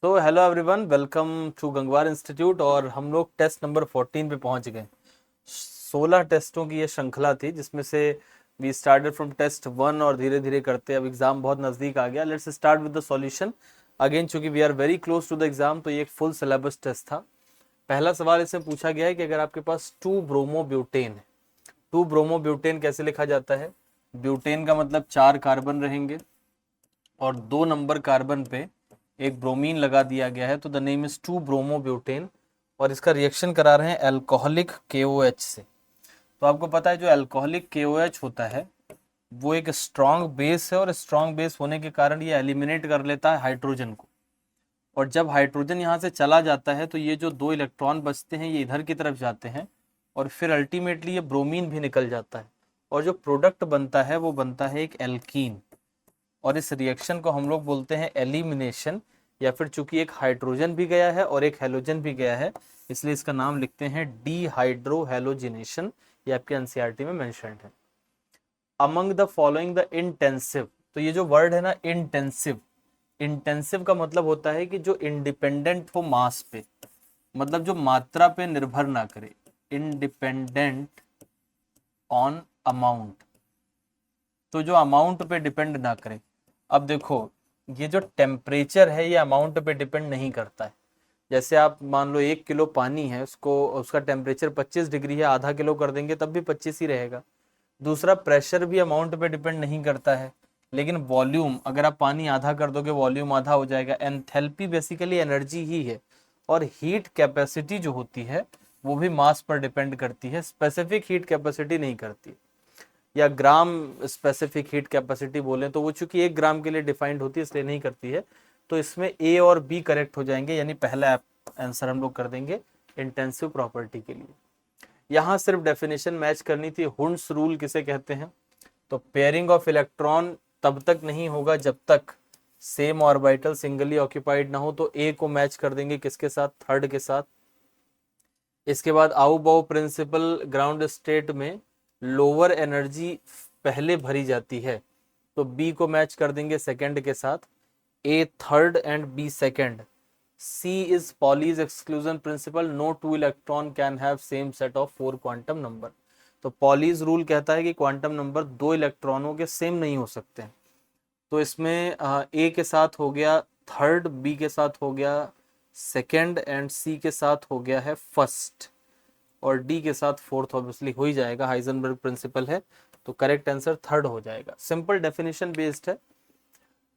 तो hello everyone, welcome to Gangwar Institute. और हम लोग टेस्ट नंबर 14 पे पहुंच गए। 16 टेस्टों की ये श्रृंखला थी जिसमें से वी स्टार्टेड फ्रॉम टेस्ट 1 और धीरे धीरे करते अब एग्जाम बहुत नज़दीक आ गया। Let's start with the solution again. चूंकि we are very close to the exam तो ये एक फुल सिलेबस टेस्ट था। पहला सवाल इसमें पूछा गया है कि अगर आपके पास 2 ब्रोमोब्यूटेन है, 2 ब्रोमोब्यूटेन कैसे लिखा जाता है। ब्यूटेन का मतलब 4 कार्बन रहेंगे और 2 नंबर कार्बन पे एक ब्रोमीन लगा दिया गया है, तो द नेम इज 2 ब्रोमोब्यूटेन। और इसका रिएक्शन करा रहे हैं अल्कोहलिक KOH से। तो आपको पता है जो अल्कोहलिक KOH होता है वो एक स्ट्रॉन्ग बेस है, और स्ट्रॉन्ग बेस होने के कारण ये एलिमिनेट कर लेता है हाइड्रोजन को। और जब हाइड्रोजन यहाँ से चला जाता है तो ये जो 2 इलेक्ट्रॉन बचते हैं ये इधर की तरफ जाते हैं और फिर अल्टीमेटली ये ब्रोमीन भी निकल जाता है। और जो प्रोडक्ट बनता है वो बनता है एक एल्कीन। और इस रिएक्शन को हम लोग बोलते हैं एलिमिनेशन, या फिर चूंकि एक हाइड्रोजन भी गया है और एक हेलोजन भी गया है इसलिए इसका नाम लिखते हैं डीहाइड्रो हेलोजिनेशन। ये आपके एनसीईआरटी में मेंशन्ड है। Among the following the intensive, तो ये जो वर्ड है ना इंटेंसिव, इंटेंसिव का मतलब होता है कि जो इंडिपेंडेंट हो मास पे, मतलब जो मात्रा पे निर्भर ना करे, इंडिपेंडेंट ऑन अमाउंट, तो जो अमाउंट पे डिपेंड ना करे। अब देखो ये जो टेम्परेचर है ये अमाउंट पे डिपेंड नहीं करता है। जैसे आप मान लो 1 किलो पानी है, उसको उसका टेम्परेचर 25 डिग्री है, आधा किलो कर देंगे तब भी 25 ही रहेगा। दूसरा, प्रेशर भी अमाउंट पे डिपेंड नहीं करता है, लेकिन वॉल्यूम, अगर आप पानी आधा कर दोगे वॉल्यूम आधा हो जाएगा। एंथैल्पी बेसिकली एनर्जी ही है। और हीट कैपेसिटी जो होती है वो भी मास पर डिपेंड करती है, स्पेसिफिक हीट कैपेसिटी नहीं करती। या ग्राम स्पेसिफिक हीट कैपेसिटी बोले तो वो चूंकि 1 ग्राम के लिए डिफाइंड होती है इसलिए नहीं करती है। तो इसमें ए और बी करेक्ट हो जाएंगे, यानी पहला आंसर हम लोग कर देंगे इंटेंसिव प्रॉपर्टी के लिए। यहाँ सिर्फ डेफिनेशन मैच करनी थी। हुंड्स रूल किसे कहते हैं? तो पेयरिंग ऑफ इलेक्ट्रॉन तब तक नहीं होगा जब तक सेम ऑर्बिटल सिंगली ऑक्यूपाइड ना हो। तो ए को मैच कर देंगे किसके साथ? थर्ड के साथ। इसके बाद आउ-बाउ प्रिंसिपल, ग्राउंड स्टेट में लोअर एनर्जी पहले भरी जाती है, तो बी को मैच कर देंगे सेकंड के साथ। A third and B second. C is Pauli's exclusion principle, no 2 electron can have same set of 4 quantum number. तो पॉलीज रूल कहता है कि क्वांटम नंबर 2 इलेक्ट्रॉनों के सेम नहीं हो सकते हैं। तो इसमें ए के साथ हो गया थर्ड, बी के साथ हो गया सेकंड एंड सी के साथ हो गया है फर्स्ट, और डी के साथ फोर्थ ऑब्वियसली हो ही जाएगा, हाइजेनबर्ग प्रिंसिपल है। तो करेक्ट आंसर थर्ड हो जाएगा। सिंपल डेफिनेशन बेस्ड है।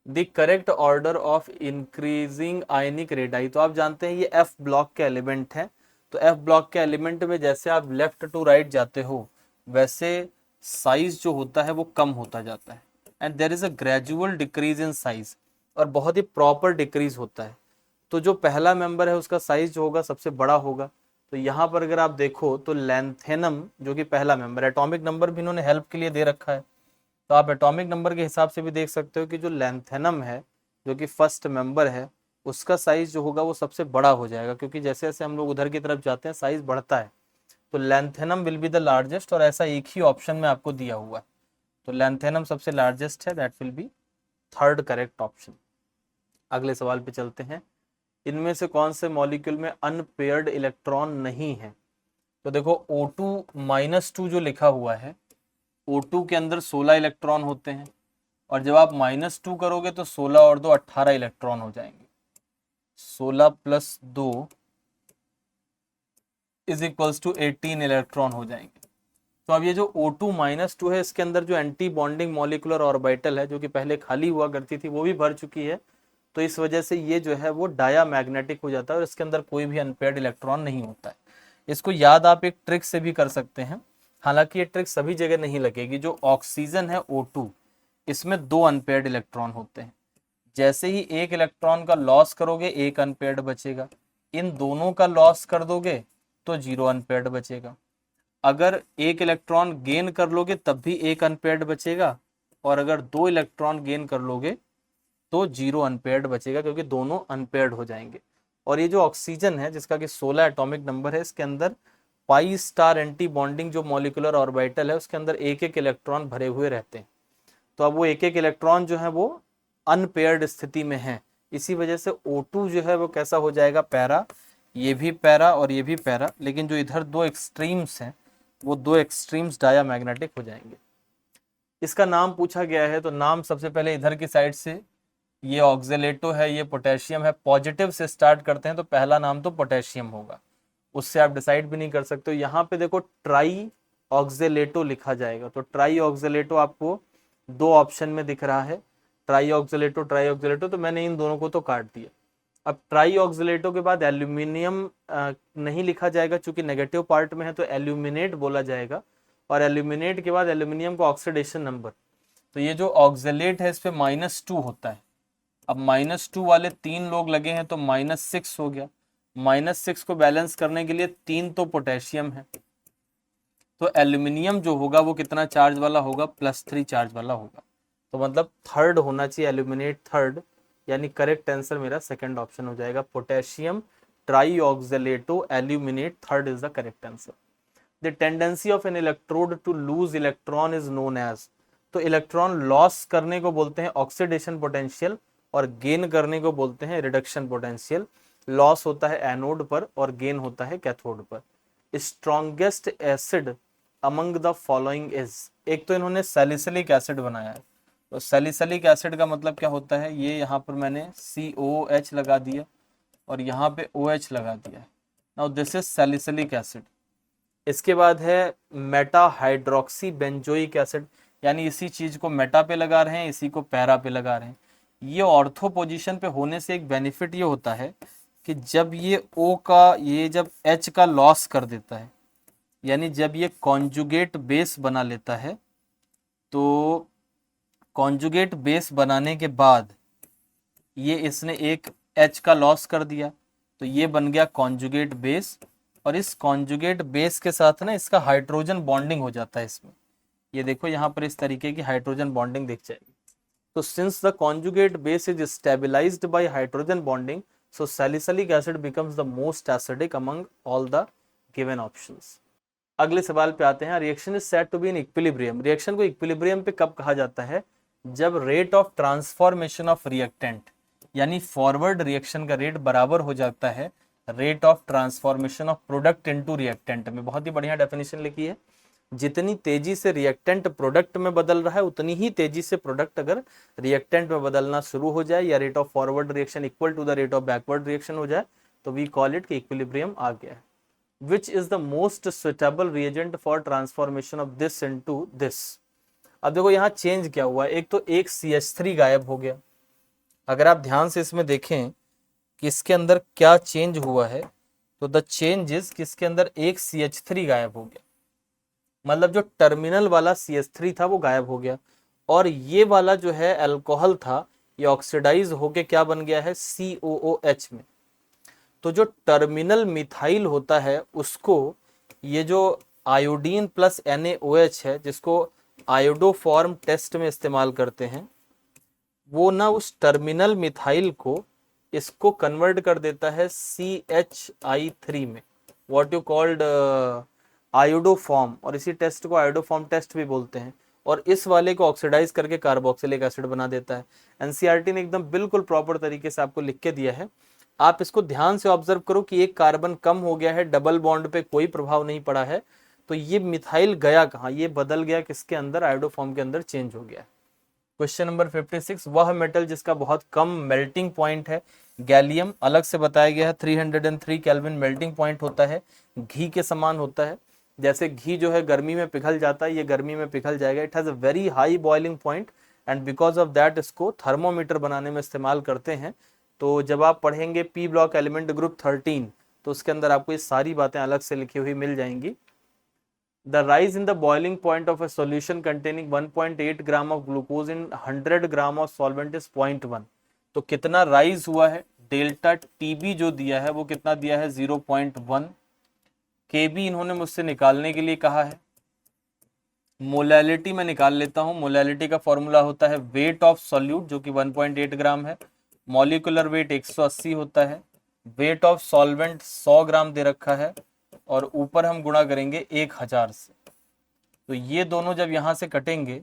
The correct order of increasing ionic radii, तो आप जानते हैं ये एफ ब्लॉक के एलिमेंट हैं। तो एफ ब्लॉक के एलिमेंट में जैसे आप लेफ्ट टू राइट जाते हो वैसे साइज जो होता है वो कम होता जाता है, and there is a gradual decrease in size, और बहुत ही प्रॉपर डिक्रीज होता है। तो जो पहला मेंबर है उसका साइज जो होगा सबसे बड़ा होगा। तो यहाँ पर अगर आप देखो तो लैंथेनम जो कि पहला मेंबर है, एटॉमिक नंबर भी इन्होंने हेल्प के लिए दे रखा है, तो आप एटॉमिक नंबर के हिसाब से भी देख सकते हो कि जो लैंथेनम है जो कि फर्स्ट मेंबर है उसका साइज जो होगा वो सबसे बड़ा हो जाएगा, क्योंकि जैसे जैसे हम लोग उधर की तरफ जाते हैं साइज बढ़ता है। तो lanthanum will be the largest, और ऐसा एक ही ऑप्शन में आपको दिया हुआ है। तो लैंथेनम सबसे लार्जेस्ट है, that will be third correct option. अगले सवाल पे चलते हैं। इनमें से कौन से मॉलिक्यूल में अनपेयर्ड इलेक्ट्रॉन नहीं है? तो देखो O2-2 जो लिखा हुआ है, O2 के अंदर 16 इलेक्ट्रॉन होते हैं, और जब आप -2 करोगे तो 16 और 2 18 इलेक्ट्रॉन हो जाएंगे। 16 + 2 इज इक्वल्स टू 18 इलेक्ट्रॉन हो जाएंगे। तो अब ये जो O2-2 है इसके अंदर जो एंटी बॉन्डिंग मॉलिक्यूलर ऑर्बिटल है जो कि पहले खाली हुआ करती थी वो भी भर चुकी है। तो इस वजह से ये जो है वो डायामैग्नेटिक हो जाता है और इसके अंदर कोई भी अनपेयर्ड इलेक्ट्रॉन नहीं होता है। इसको याद आप एक ट्रिक से भी कर सकते हैं, हालांकि ये ट्रिक सभी जगह नहीं लगेगी। जो ऑक्सीजन है O2, इसमें 2 अनपेयर्ड इलेक्ट्रॉन होते हैं। जैसे ही एक इलेक्ट्रॉन का लॉस करोगे एक अनपेयर्ड बचेगा, इन दोनों का लॉस कर दोगे तो 0 अनपेयर्ड बचेगा। अगर एक इलेक्ट्रॉन गेन कर लोगे तब भी एक अनपेयर्ड बचेगा, और अगर 2 इलेक्ट्रॉन गेन कर लोगे तो 0 अनपेयर्ड बचेगा, क्योंकि दोनों अनपेयर्ड हो जाएंगे। और ये जो ऑक्सीजन है जिसका कि 16 एटॉमिक नंबर है, इसके अंदर पाई स्टार एंटी बॉन्डिंग जो मॉलिक्यूलर ऑर्बिटल है उसके अंदर एक एक इलेक्ट्रॉन भरे हुए रहते हैं। तो अब वो एक एक इलेक्ट्रॉन जो है वो अनपेयर्ड स्थिति में है, इसी वजह से O2 जो है वो कैसा हो जाएगा, पैरा, ये भी पैरा और ये भी पैरा, लेकिन जो इधर दो एक्सट्रीम्स हैं वो दो एक्सट्रीम्स डायामैग्नेटिक हो जाएंगे। इसका नाम पूछा गया है, तो नाम सबसे पहले इधर की साइड से, ये ऑक्जेलेटो है, ये पोटेशियम है, पॉजिटिव से स्टार्ट करते हैं तो पहला नाम तो पोटेशियम होगा, उससे आप डिसाइड भी नहीं कर सकते हो। यहाँ पे देखो ट्राई ऑक्जेलेटो लिखा जाएगा, तो ट्राई ऑक्जेलेटो आपको दो ऑप्शन में दिख रहा है, ट्राई ऑक्जेलेटो ट्राई ऑक्जेलेटो, तो मैंने इन दोनों को तो काट दिया। अब ट्राई ऑक्जेलेटो के बाद एल्यूमिनियम नहीं लिखा जाएगा, चूंकि नेगेटिव पार्ट में है तो एल्यूमिनेट बोला जाएगा, और एल्यूमिनेट के बाद एल्यूमिनियम का ऑक्सीडेशन नंबर, तो ये जो ऑक्जेलेट है इस पे -2 होता है। अब -2 वाले 3 लोग लगे हैं तो -6 हो गया, -6 को बैलेंस करने के लिए 3 तो पोटेशियम है, तो एल्यूमिनियम जो होगा वो कितना चार्ज वाला होगा, +3 चार्ज वाला होगा, तो मतलब थर्ड होना चाहिए, एल्यूमिनेट थर्ड, यानी करेक्ट आंसर मेरा सेकंड ऑप्शन हो जाएगा, potassium tri oxalato aluminate third is the correct answer. The tendency of an electrode to lose electron is known as, तो इलेक्ट्रॉन लॉस करने को बोलते हैं ऑक्सीडेशन पोटेंशियल, और गेन करने को बोलते हैं रिडक्शन पोटेंशियल। लॉस होता है एनोड पर और गेन होता है कैथोड पर। Strongest acid among the following is, एक तो इन्होंने सैलिसिलिक एसिड बनाया है, तो सैलिसिलिक एसिड का मतलब क्या होता है, ये यहाँ पर मैंने COH लगा दिया और यहाँ पे OH लगा दिया है, now this is salicylic acid. इसके बाद है मेटा हाइड्रोक्सी बेंजोइक एसिड, यानी इसी चीज को मेटा पे लगा रहे हैं, इसी को पैरा पे लगा रहे हैं। ये ऑर्थो पोजीशन पे होने से एक बेनिफिट ये होता है कि जब ये O का, ये जब H का लॉस कर देता है, यानी जब ये कॉन्जुगेट बेस बना लेता है, तो कॉन्जुगेट बेस बनाने के बाद ये इसने एक H का लॉस कर दिया, तो ये बन गया कॉन्जुगेट बेस, और इस कॉन्जुगेट बेस के साथ ना इसका हाइड्रोजन बॉन्डिंग हो जाता है इसमें, ये देखो यहाँ पर इस तरीके की हाइड्रोजन बॉन्डिंग दिख जाएगी। तो since the conjugate base is stabilised by hydrogen bonding, so salicylic acid becomes the most acidic among all the given options। अगले सवाल पे आते हैं, reaction is said to be in equilibrium, reaction को equilibrium पे कब कहा जाता है, जब rate of transformation of reactant, यानी फॉरवर्ड रिएक्शन का रेट बराबर हो जाता है rate of transformation of product into reactant में। बहुत ही बढ़िया डेफिनेशन लिखी है, जितनी तेजी से रिएक्टेंट प्रोडक्ट में बदल रहा है उतनी ही तेजी से प्रोडक्ट अगर रिएक्टेंट में बदलना शुरू हो जाए, या rate of forward reaction equal to the rate of backward reaction हो जाए, तो वी कॉल इट कि इक्विलिब्रियम आ गया है। Which is the most suitable reagent for transformation of this into this. अब देखो यहाँ चेंज क्या हुआ, एक तो एक CH3 गायब हो गया, अगर आप ध्यान से इसमें देखें कि इसके अंदर क्या चेंज हुआ है, तो द चेंज इज कि इसके अंदर एक CH3 गायब हो गया, मतलब जो टर्मिनल वाला CH3 था वो गायब हो गया, और ये वाला जो है अल्कोहल था ये ऑक्सीडाइज होके क्या बन गया है, COOH में। तो जो टर्मिनल मिथाइल होता है उसको ये जो आयोडीन प्लस NaOH है, जिसको आयोडोफॉर्म टेस्ट में इस्तेमाल करते हैं, वो ना उस टर्मिनल मिथाइल को इसको कन्वर्ट कर देता है CHI3 में, व्हाट यू कॉल्ड आयोडोफॉर्म, और इसी टेस्ट को आयोडोफॉर्म टेस्ट भी बोलते हैं, और इस वाले को ऑक्सीडाइज करके कार्बोक्सिलिक एसिड बना देता है। एनसीईआरटी ने एकदम बिल्कुल प्रॉपर तरीके से आपको लिख के दिया है, आप इसको ध्यान से ऑब्जर्व करो कि एक कार्बन कम हो गया है, डबल बॉन्ड पे कोई प्रभाव नहीं पड़ा है, तो ये मिथाइल गया कहाँ, ये बदल गया किसके अंदर, आयोडोफॉर्म के अंदर चेंज हो गया। क्वेश्चन नंबर 56, वह मेटल जिसका बहुत कम मेल्टिंग पॉइंट है, गैलियम अलग से बताया गया है, 303 केल्विन मेल्टिंग पॉइंट होता है, घी के समान होता है, जैसे घी जो है गर्मी में पिघल जाता है, ये गर्मी में पिघल जाएगा। It has a very high boiling point and because of that इसको थर्मोमीटर बनाने में इस्तेमाल करते हैं। तो जब आप पढ़ेंगे पी ब्लॉक एलिमेंट ग्रुप 13 तो उसके अंदर आपको ये सारी बातें अलग से लिखी हुई मिल जाएंगी। The rise in the boiling point of a solution containing 1.8 gram of glucose in 100 gram of solvent is 0.1। तो कितना राइज हुआ है, डेल्टा टीबी जो दिया है वो कितना दिया है 0.1। केबी इन्होंने मुझसे निकालने के लिए कहा है। मोलैलिटी में निकाल लेता हूं, मोलैलिटी का फॉर्मूला होता है वेट ऑफ सॉल्यूट जो कि 1.8 ग्राम है, मॉलिक्यूलर वेट 180 होता है, वेट ऑफ सॉल्वेंट 100 ग्राम दे रखा है, और ऊपर हम गुणा करेंगे 1000 से। तो ये दोनों जब यहाँ से कटेंगे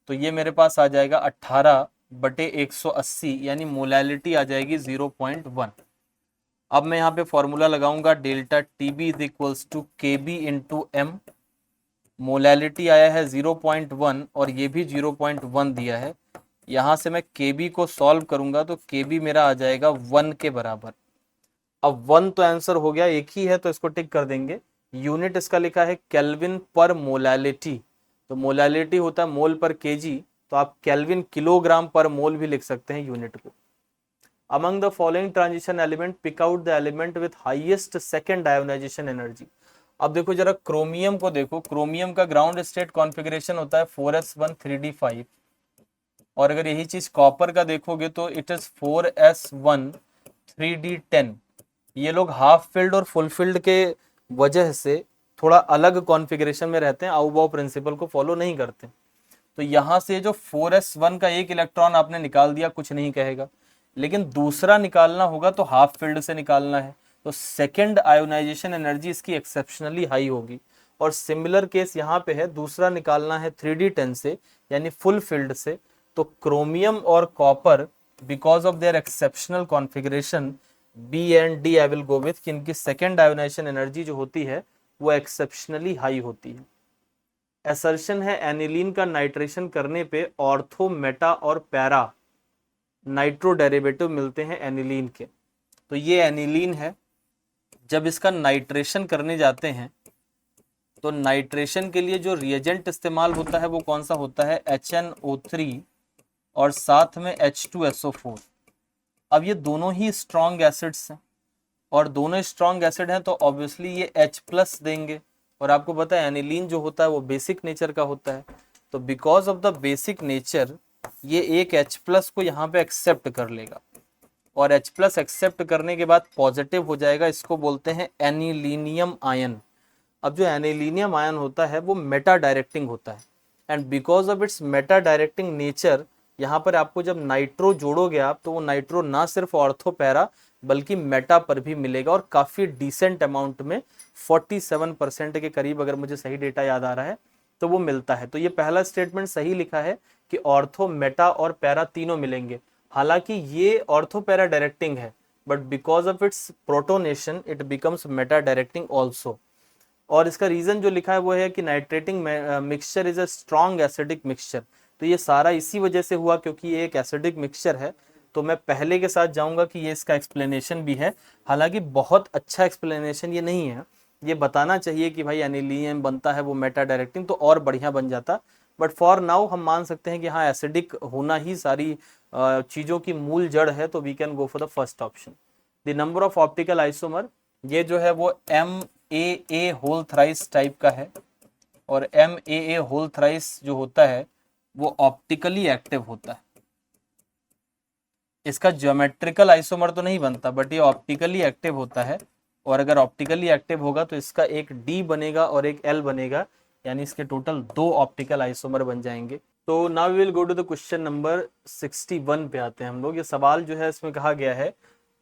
तो ये मेरे पास आ जाएगा 18 बटे 180 यानी मोलैलिटी आ जाएगी 0.1। अब मैं यहाँ पे फॉर्मूला लगाऊंगा delta T b is equals to K b into m. Molality आया है 0.1 और ये भी 0.1 दिया है। यहाँ से मैं के बी को सॉल्व करूंगा तो के बी मेरा आ जाएगा 1 के बराबर। अब 1 तो आंसर हो गया, एक ही है तो इसको टिक कर देंगे। यूनिट इसका लिखा है केल्विन पर मोलैलिटी, तो मोलैलिटी होता है मोल पर केजी, तो आप केल्विन किलोग्राम पर मोल भी लिख सकते हैं यूनिट को। Among the following transition element pick out the element with highest second ionisation energy. अब देखो जरा क्रोमियम को देखो, क्रोमियम का ग्राउंड स्टेट कॉन्फ़िगरेशन होता है 4s1 3d5, और अगर यही चीज कॉपर का देखोगे तो इट इज 4s1 3d10। ये लोग हाफ फिल्ड और फुल फिल्ड के वजह से थोड़ा अलग कॉन्फ़िगरेशन में रहते हैं, आउ बाउ प्रिंसिपल को फॉलो नहीं करते। तो यहाँ से जो 4s1 का एक इलेक्ट्रॉन आपने निकाल दिया कुछ नहीं कहेगा, लेकिन दूसरा निकालना होगा तो हाफ फील्ड से निकालना है, तो सेकेंड आयोनाइजेशन एनर्जी इसकी एक्सेप्शनली हाई होगी। और सिमिलर केस यहाँ पे है, दूसरा निकालना है 3d10 से यानी फुल फील्ड से, तो क्रोमियम और copper because of their exceptional configuration B and D I will go with, कि इनकी सेकेंड आयोनाइजेशन एनर्जी जो होती है वो एक्सेप्शनली हाई होती है। असर्शन है एनिलीन का नाइट्रेशन करने पे ऑर्थो, मेटा और पैरा नाइट्रो डेरिवेटिव मिलते हैं एनिलीन के। तो ये एनिलीन है, जब इसका नाइट्रेशन करने जाते हैं तो नाइट्रेशन के लिए जो रिएजेंट इस्तेमाल होता है वो कौन सा होता है, HNO3 और साथ में H2SO4। अब ये दोनों ही स्ट्रॉन्ग एसिड्स हैं और दोनों स्ट्रॉन्ग एसिड हैं तो ऑब्वियसली ये H+ देंगे, और आपको पता है एनिलीन जो होता है वो बेसिक नेचर का होता है, तो because of the basic nature ये एक H+ को यहाँ पे एक्सेप्ट कर लेगा, और H+ एक्सेप्ट करने के बाद पॉजिटिव हो जाएगा, इसको बोलते हैं एनिलीनियम आयन। अब जो एनिलीनियम आयन होता है वो मेटा डायरेक्टिंग होता है, and because of its Meta directing nature यहाँ पर आपको जब नाइट्रो जोड़ोगे आप तो वो नाइट्रो ना सिर्फ ऑर्थो पैरा बल्कि मेटा पर भी मिलेगा, और काफ़ी डिसेंट अमाउंट में 47% के करीब, अगर मुझे सही डेटा याद आ रहा है तो वो मिलता है। तो ये पहला स्टेटमेंट सही लिखा है कि ऑर्थो, मेटा और पैरा तीनों मिलेंगे। हालांकि ये ऑर्थो पैरा डायरेक्टिंग है, but because of its protonation it becomes Meta directing also. और इसका रीजन जो लिखा है वो है कि nitrating mixture is a strong acidic mixture. तो ये सारा इसी वजह से हुआ क्योंकि ये एक एसिडिक मिक्सचर है। तो मैं पहले के साथ जाऊंगा कि ये इसका एक्सप्लेनेशन भी है, हालांकि बहुत अच्छा एक्सप्लेनेशन ये नहीं है। ये बताना चाहिए कि भाई एनिलीनियम बनता है वो मेटा डायरेक्टिंग तो और बढ़िया बन जाता, बट फॉर नाउ हम मान सकते हैं कि हाँ एसिडिक होना ही सारी चीज़ों की मूल जड़ है, तो we can go for the first option. The number of optical isomer, ये जो है वो MAA होल थ्राइस टाइप का है, और MAA होल थ्राइस जो होता है वो ऑप्टिकली एक्टिव होता है। इसका ज्योमेट्रिकल आइसोमर तो नहीं बनता बट ये ऑप्टिकली एक्टिव होता है, और अगर ऑप्टिकली एक्टिव होगा तो इसका एक D बनेगा और एक L बनेगा, यानी इसके टोटल 2 ऑप्टिकल आइसोमर बन जाएंगे। तो now we will go to the question number 61 पे आते हैं हम लोग। ये सवाल जो है इसमें कहा गया है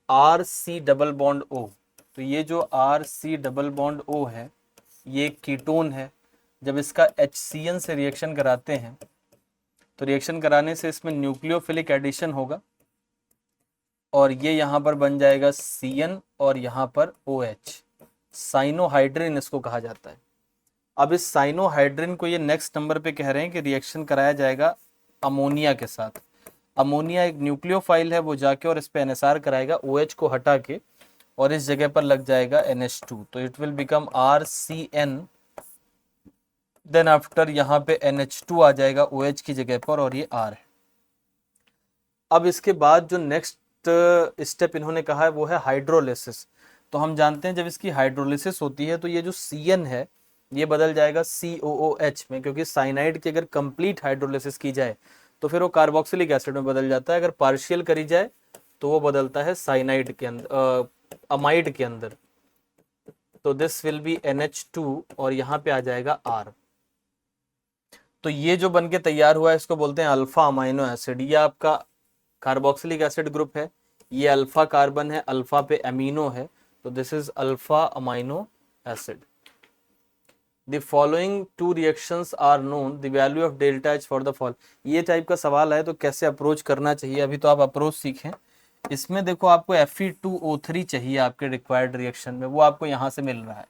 RC डबल बॉन्ड O। तो ये जो RC डबल बॉन्ड O है ये कीटोन है, जब इसका HCN से रिएक्शन कराते हैं तो रिएक्शन कराने से इसमें न्यूक्लियोफिलिक एडिशन होगा, और ये यहाँ पर बन जाएगा CN और यहाँ पर OH। साइनोहाइड्रिन इसको कहा जाता है। अब इस साइनोहाइड्रिन को ये नेक्स्ट नंबर पे कह रहे हैं कि रिएक्शन कराया जाएगा अमोनिया के साथ। अमोनिया एक न्यूक्लियोफाइल है, वो जाके और इस पे NSR कराएगा OH को हटा के, और इस जगह पर लग जाएगा NH2, तो it will become RCN। Then after यहाँ पे NH2 आ जाएगा OH की जगह पर, और ये R है। अब इसके बाद जो नेक्स्ट स्टेप इन्होंने कहा है वो है हाइड्रोलिसिस। तो हम जानते हैं जब इसकी हाइड्रोलिसिस होती है तो ये जो CN है ये बदल जाएगा COOH में, क्योंकि साइनाइड की अगर कंप्लीट हाइड्रोलिसिस की जाए तो फिर वो कार्बोक्सिलिक एसिड में बदल जाता है, अगर पार्शियल करी जाए तो वो बदलता है साइनाइड के अंदर, अमाइड के अंदर। तो दिस विल बी NH2 और यहाँ पे आ जाएगा R। तो ये जो बन के तैयार हुआ है इसको बोलते हैं अल्फा अमाइनो एसिड। ये आपका कार्बोक्सिलिक एसिड ग्रुप है, ये अल्फा कार्बन है, अल्फा पे अमीनो है, तो this is alpha amino acid. The following two reactions are known, the value of delta H for the fall. ये टाइप का सवाल है तो कैसे अप्रोच करना चाहिए, अभी तो आप अप्रोच सीखें। इसमें देखो आपको Fe2O3 चाहिए आपके रिक्वायर्ड रिएक्शन में, वो आपको यहाँ से मिल रहा है,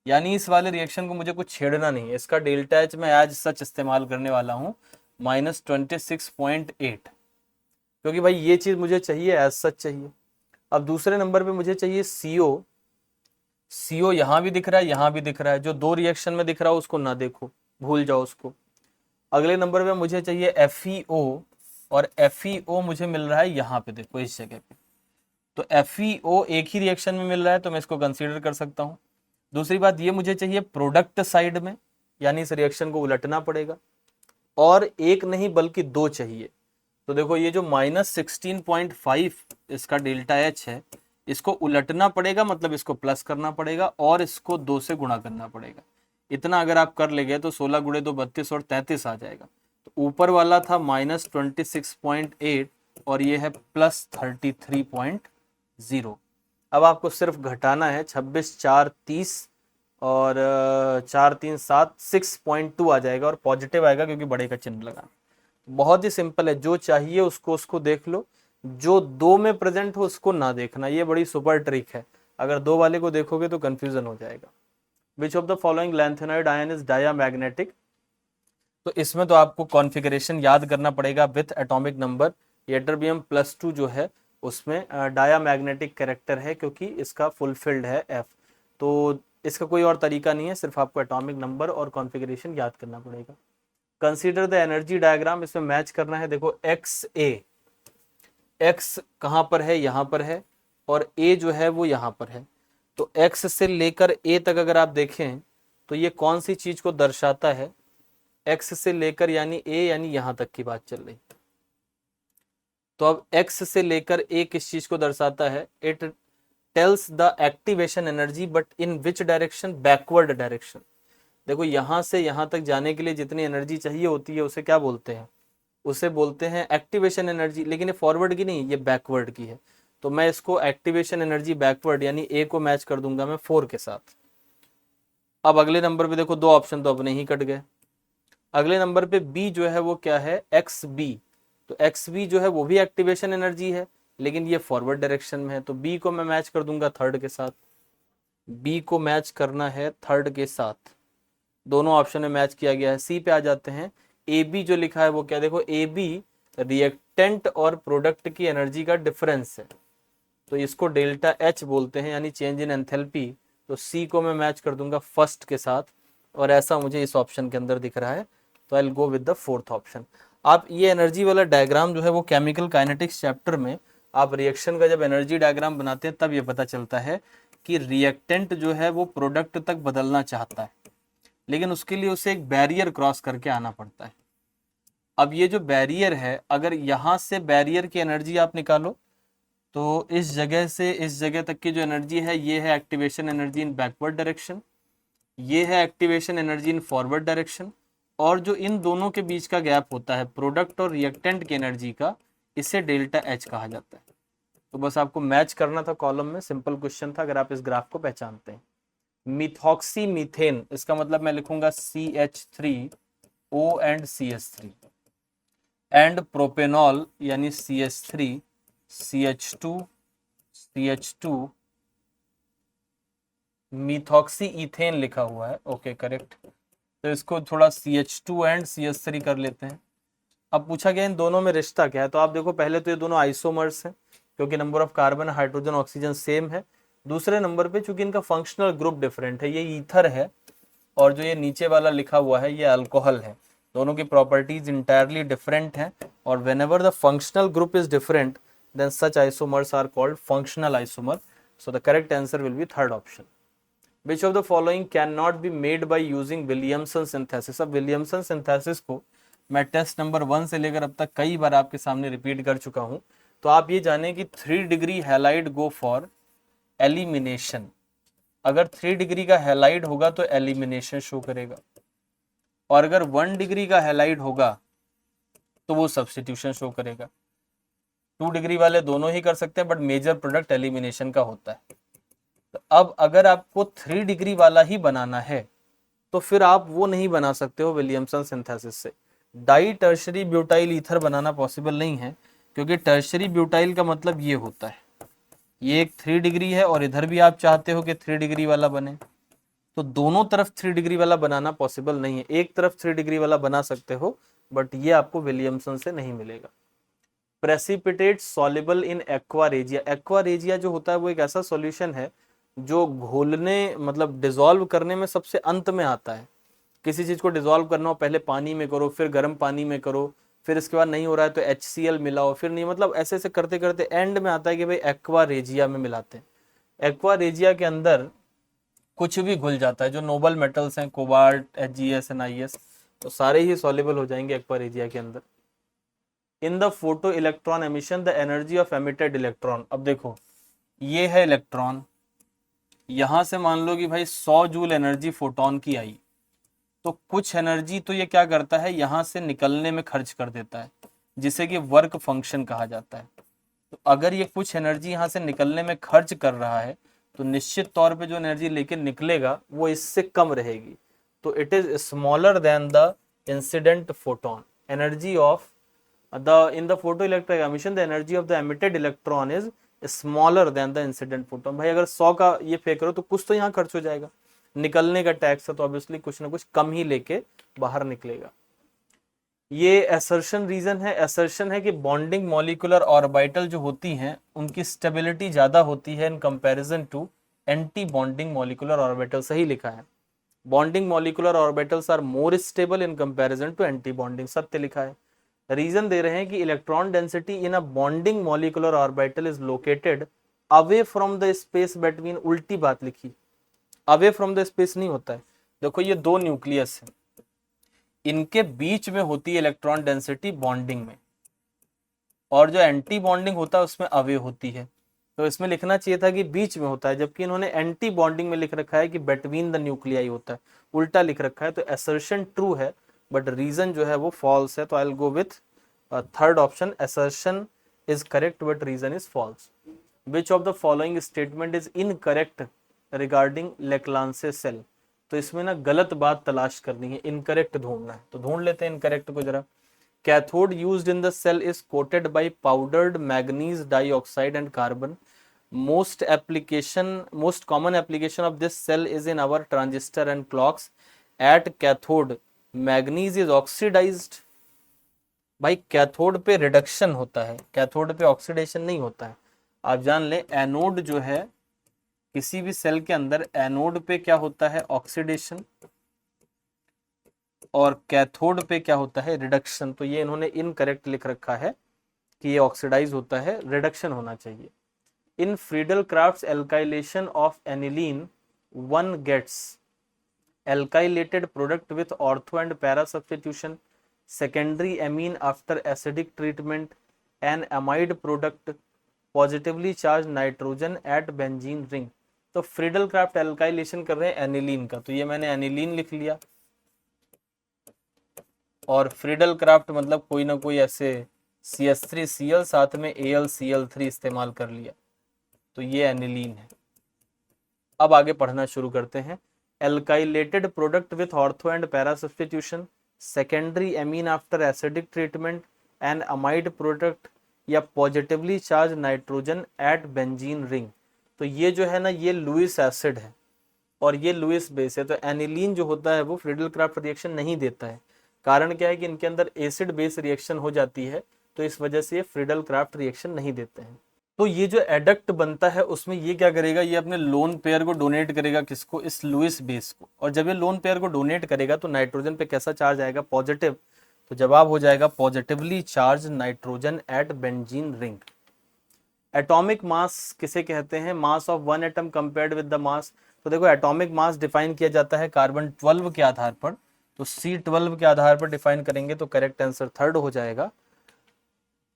यानी इस वाले रिएक्शन को मुझे कुछ छेड़ना नहीं है। इसका डेल्टा एच मैं एज सच इस्तेमाल करने वाला हूँ -26.8, क्योंकि भाई ये चीज़ मुझे चाहिए, एज सच चाहिए। अब दूसरे नंबर पे मुझे चाहिए CO। CO यहाँ भी दिख रहा है, यहाँ भी दिख रहा है, जो दो रिएक्शन में दिख रहा हो उसको ना देखो, भूल जाओ उसको। अगले नंबर पे मुझे चाहिए FeO, और FeO मुझे मिल रहा है यहाँ पे, देखो इस जगह पे। तो FeO एक ही रिएक्शन में मिल रहा है तो मैं इसको कंसीडर कर सकता हूँ। दूसरी बात, ये मुझे चाहिए प्रोडक्ट साइड में, यानी इस रिएक्शन को उलटना पड़ेगा, और एक नहीं बल्कि दो चाहिए। तो देखो ये जो -16.5 इसका डेल्टा एच है, इसको उलटना पड़ेगा, मतलब इसको प्लस करना पड़ेगा और इसको 2 से गुणा करना पड़ेगा। इतना अगर आप कर लेंगे तो 16 गुणे 2 32 और 33 आ जाएगा। तो ऊपर वाला था -26.8 और ये है +33.0। अब आपको सिर्फ घटाना है, 26 4 30 और 4 3 7 6.2 आ जाएगा, और पॉजिटिव आएगा क्योंकि बड़े का चिन्ह लगा। बहुत ही सिंपल है, जो चाहिए उसको देख लो, जो दो में प्रेजेंट हो उसको ना देखना, ये बड़ी सुपर ट्रिक है। अगर दो वाले को देखोगे तो कंफ्यूजन हो जाएगा। विच of the following lanthanoid ion is diamagnetic. तो इसमें तो आपको कॉन्फ़िगरेशन याद करना पड़ेगा विथ एटॉमिक नंबर। यट्टरबियम +2 जो है उसमें डायामैग्नेटिक कैरेक्टर है, क्योंकि इसका फुलफिल्ड है F। तो इसका कोई और तरीका नहीं है, सिर्फ आपको एटॉमिक नंबर और कॉन्फ़िगरेशन याद करना पड़ेगा। कंसीडर द एनर्जी डायग्राम, इसमें मैच करना है। देखो एक्स कहाँ पर है, यहाँ पर है, और A जो है वो यहाँ पर है। तो X से लेकर A तक अगर आप देखें तो ये कौन सी चीज को दर्शाता है, X से लेकर यानी A, यानी यहाँ तक की बात चल रही। तो अब X से लेकर A किस चीज को दर्शाता है, it tells the activation energy but in which direction, backward direction. देखो यहाँ से यहाँ तक जाने के लिए जितनी एनर्जी चाहिए होती है उसे क्या बोलते हैं, उसे बोलते हैं एक्टिवेशन एनर्जी। लेकिन ये फॉरवर्ड की नहीं, ये बैकवर्ड की है। तो मैं इसको एक्टिवेशन एनर्जी बैकवर्ड यानी A को मैच कर दूंगा मैं 4 के साथ। अब अगले नंबर पे देखो दो ऑप्शन तो अपने ही कट गए। अगले नंबर पे B जो है वो क्या है, XB। तो XB जो है वो भी एक्टिवेशन एनर्जी है, लेकिन ये फॉरवर्ड डायरेक्शन में है। तो B को मैं मैच कर दूंगा थर्ड के साथ। B को मैच करना है थर्ड के साथ, दोनों ऑप्शन में मैच किया गया है। सी पे आ जाते हैं। AB जो लिखा है वो क्या, देखो AB रिएक्टेंट और प्रोडक्ट की एनर्जी का डिफरेंस है, तो इसको डेल्टा H बोलते हैं, यानी चेंज इन एंथैल्पी। तो C को मैं मैच कर दूंगा फर्स्ट के साथ, और ऐसा मुझे इस ऑप्शन के अंदर दिख रहा है। तो I will go with the fourth option. आप ये एनर्जी वाला डायग्राम जो है वो केमिकल काइनेटिक्स चैप्टर में आप रिएक्शन का जब एनर्जी डायग्राम बनाते हैं तब ये पता चलता है कि रिएक्टेंट जो है वो प्रोडक्ट तक बदलना चाहता है, लेकिन उसके लिए उसे एक बैरियर क्रॉस करके आना पड़ता है। अब ये जो बैरियर है, अगर यहाँ से बैरियर की एनर्जी आप निकालो तो इस जगह से इस जगह तक की जो एनर्जी है ये है activation energy in backward direction, ये है activation energy in forward direction, और जो इन दोनों के बीच का गैप होता है प्रोडक्ट और रिएक्टेंट की एनर्जी का, इसे डेल्टा H कहा जाता है। तो बस आपको मैच करना था कॉलम में, सिंपल क्वेश्चन था अगर आप इस ग्राफ को पहचानते हैं। मिथॉक्सी मीथेन, इसका मतलब मैं लिखूंगा CH3O and CH3, and propanol यानी CH3 CH2 CH2, methoxy ethane लिखा हुआ है, ओके करेक्ट। तो इसको थोड़ा CH2 एंड CH3 कर लेते हैं। अब पूछा गया इन दोनों में रिश्ता क्या है, तो आप देखो पहले तो ये दोनों आइसोमर्स हैं क्योंकि number of carbon hydrogen oxygen same है। दूसरे नंबर पे चूंकि इनका फंक्शनल ग्रुप डिफरेंट है, ये ईथर है और जो ये नीचे वाला लिखा हुआ है ये अल्कोहल है। दोनों की प्रॉपर्टीज इंटायरली डिफरेंट हैं, और whenever the functional group is different then such isomers are called functional isomer. So the correct answer will be third option. Which of the following cannot be made by using Williamson synthesis? अब Williamson synthesis को मैं test number 1 से लेकर अब तक कई बार आपके सामने रिपीट कर चुका हूं। तो आप ये जानें कि 3 degree halide go for elimination. अगर 3 डिग्री का हैलाइड होगा तो एलिमिनेशन शो करेगा, और अगर 1 डिग्री का हैलाइड होगा तो वो सब्स्टिट्यूशन शो करेगा। 2 डिग्री वाले दोनों ही कर सकते हैं, बट मेजर प्रोडक्ट एलिमिनेशन का होता है। तो अब अगर आपको 3 डिग्री वाला ही बनाना है तो फिर आप वो नहीं बना सकते हो विलियमसन सिंथेसिस से। डाई टर्शरी ब्यूटाइल ईथर बनाना पॉसिबल नहीं है, क्योंकि टर्शरी ब्यूटाइल का मतलब ये होता है, ये एक 3 डिग्री है और इधर भी आप चाहते हो कि 3 डिग्री वाला बने, तो दोनों तरफ 3 डिग्री वाला बनाना पॉसिबल नहीं है। एक तरफ 3 डिग्री वाला बना सकते हो, बट ये आपको विलियमसन से नहीं मिलेगा। Precipitate soluble in aqua regia. Aqua regia जो होता है वो एक ऐसा सॉल्यूशन है जो घोलने मतलब डिसॉल्व करने में सबसे अंत में आता है। किसी चीज को डिसॉल्व करना हो पहले पानी में करो, फिर गर्म पानी में करो, फिर इसके बाद नहीं हो रहा है तो HCl मिलाओ, फिर नहीं, मतलब ऐसे ऐसे करते करते एंड में आता है कि भाई एक्वारेजिया में मिलाते हैं। एक्वारेजिया के अंदर कुछ भी घुल जाता है, जो नोबल मेटल्स हैं, कोबाल्ट, HgS, NiS, तो सारे ही सॉल्युबल हो जाएंगे एक्वारेजिया के अंदर। In the photo electron emission the energy of emitted electron. अब देखो ये है इलेक्ट्रॉन, यहां से मान लो कि भाई 100 जूल एनर्जी फोटोन की आई, तो कुछ एनर्जी तो ये क्या करता है यहां से निकलने में खर्च कर देता है, जिसे कि वर्क फंक्शन कहा जाता है। तो अगर ये कुछ एनर्जी यहाँ से निकलने में खर्च कर रहा है, तो निश्चित तौर पे जो एनर्जी लेके निकलेगा वो इससे कम रहेगी। तो it is smaller than the incident photon. Energy of the in the photo electric emission the energy of the emitted electron is smaller than the incident photon. भाई अगर 100 का ये फेंक रहे हो तो कुछ तो यहाँ खर्च हो जाएगा, निकलने का टैक्स है तो ऑब्वियसली कुछ ना कुछ कम ही लेके बाहर निकलेगा। ये एसर्शन रीजन है, एसर्शन है कि बॉन्डिंग मॉलिक्यूलर ऑर्बिटल जो होती हैं उनकी स्टेबिलिटी ज्यादा होती है in comparison to anti bonding molecular orbital. सही लिखा है, bonding molecular orbitals are more stable in comparison to anti bonding, सत्य लिखा है। रीजन दे रहे हैं कि electron density in a bonding molecular orbital is located away from the space between, उल्टी बात लिखी, अवे फ्रॉम द स्पेस नहीं होता है। देखो ये दो न्यूक्लियस है, इनके बीच में होती है इलेक्ट्रॉन डेंसिटी बॉन्डिंग में, और जो एंटी बॉन्डिंग होता है उसमें अवे होती है। तो इसमें लिखना चाहिए था कि बीच में होता है, जबकि इन्होंने एंटी बॉन्डिंग में लिख रखा है कि बिटवीन द न्यूक्लियाई होता है, उल्टा लिख रखा है। तो असर्शन ट्रू है बट रीजन जो है वो फॉल्स है। तो I will go with third option, assertion is correct but reason is false. Which of the following statement is incorrect regarding Leclanche cell. तो इसमें ना गलत बात तलाश करनी है, इनकरेक्ट ढूंढना है, तो ढूंढ लेते हैं इनकरेक्ट को जरा। Cathode used in the cell is coated by powdered manganese dioxide and carbon. Most common application of this cell is in our transistor and clocks. At cathode manganese is oxidized। भाई cathode पे reduction होता है, cathode पे oxidation नहीं होता है। आप जान लें एनोड जो है किसी भी सेल के अंदर, एनोड पे क्या होता है ऑक्सीडेशन, और कैथोड पे क्या होता है रिडक्शन। तो ये इन्होंने इनकरेक्ट लिख रखा है कि ये ऑक्सीडाइज होता है, रिडक्शन होना चाहिए। In Friedel-Crafts alkylation of aniline, one gets alkylated product with ortho and para substitution, secondary amine after acidic treatment, an amide product, positively charged nitrogen at benzene ring। तो फ्रीडल-क्राफ्ट एल्काइलेशन कर रहे हैं aniline का, तो ये मैंने aniline लिख लिया, और फ्रीडल-क्राफ्ट मतलब कोई ना कोई ऐसे CH3Cl साथ में AlCl3 इस्तेमाल कर लिया, तो ये एनिलीन है। अब आगे पढ़ना शुरू करते हैं। Alkylated product with ortho and para substitution, secondary amine after acidic treatment, and amide product, या positively charge nitrogen at benzene ring. तो ये जो है ना ये लुइस एसिड है और ये लुइस बेस है। तो एनिलीन जो होता है वो फ्रीडल-क्राफ्ट रिएक्शन नहीं देता है। कारण क्या है कि इनके अंदर एसिड बेस रिएक्शन हो जाती है, तो इस वजह से ये फ्रीडल-क्राफ्ट रिएक्शन नहीं देते हैं। तो ये जो एडक्ट बनता है उसमें ये क्या करेगा, ये अपने लोन पेयर को डोनेट करेगा, किसको, इस लुइस बेस को। और जब ये लोन पेयर को डोनेट करेगा तो नाइट्रोजन पे कैसा चार्ज आएगा, पॉजिटिव। तो जवाब हो जाएगा positively charge nitrogen at benzene ring. Atomic mass किसे कहते हैं, mass of one atom compared with the mass. तो देखो एटॉमिक मास डिफाइन किया जाता है कार्बन 12 के आधार पर, तो C12 के आधार पर डिफाइन करेंगे, तो करेक्ट आंसर थर्ड हो जाएगा।